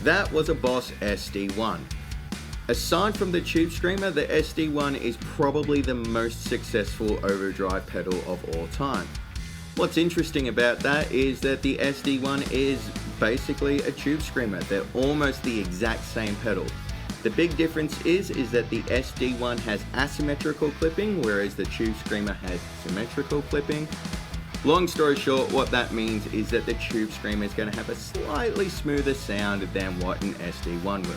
That was a Boss SD-1. Aside from the Tube Screamer, the SD-1 is probably the most successful overdrive pedal of all time. What's interesting about that is that the SD-1 is basically a Tube Screamer. They're almost the exact same pedal. The big difference is that the SD-1 has asymmetrical clipping, whereas the Tube Screamer has symmetrical clipping. Long story short, what that means is that the Tube Screamer is going to have a slightly smoother sound than what an SD-1 will.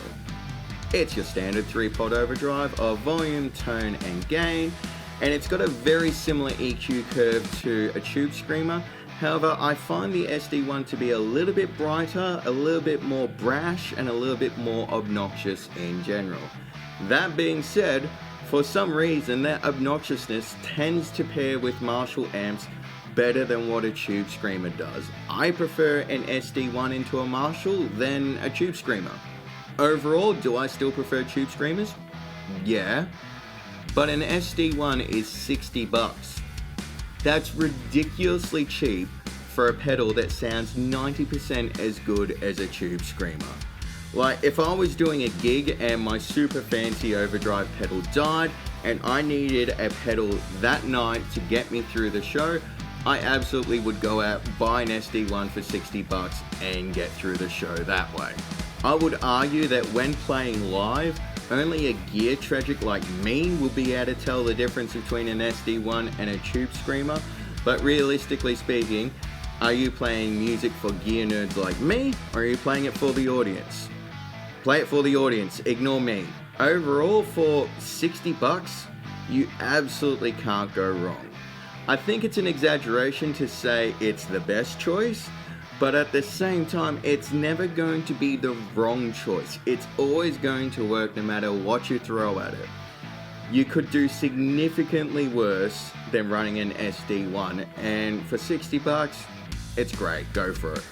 It's your standard 3-pot overdrive of volume, tone and gain, and it's got a very similar EQ curve to a Tube Screamer. However, I find the SD-1 to be a little bit brighter, a little bit more brash, and a little bit more obnoxious in general. That being said, for some reason that obnoxiousness tends to pair with Marshall amps better than what a Tube Screamer does. I prefer an SD-1 into a Marshall than a Tube Screamer. Overall, do I still prefer Tube Screamers? Yeah. But an SD-1 is 60 bucks. That's ridiculously cheap for a pedal that sounds 90% as good as a Tube Screamer. Like, if I was doing a gig and my super fancy overdrive pedal died and I needed a pedal that night to get me through the show, I absolutely would go out, buy an SD-1 for 60 bucks and get through the show that way. I would argue that when playing live, only a gear tragic like me will be able to tell the difference between an SD-1 and a Tube Screamer, but realistically speaking, are you playing music for gear nerds like me, or are you playing it for the audience? Play it for the audience, ignore me. Overall, for 60 bucks, you absolutely can't go wrong. I think it's an exaggeration to say it's the best choice, but at the same time, it's never going to be the wrong choice. It's always going to work no matter what you throw at it. You could do significantly worse than running an SD-1, and for 60 bucks, it's great, go for it.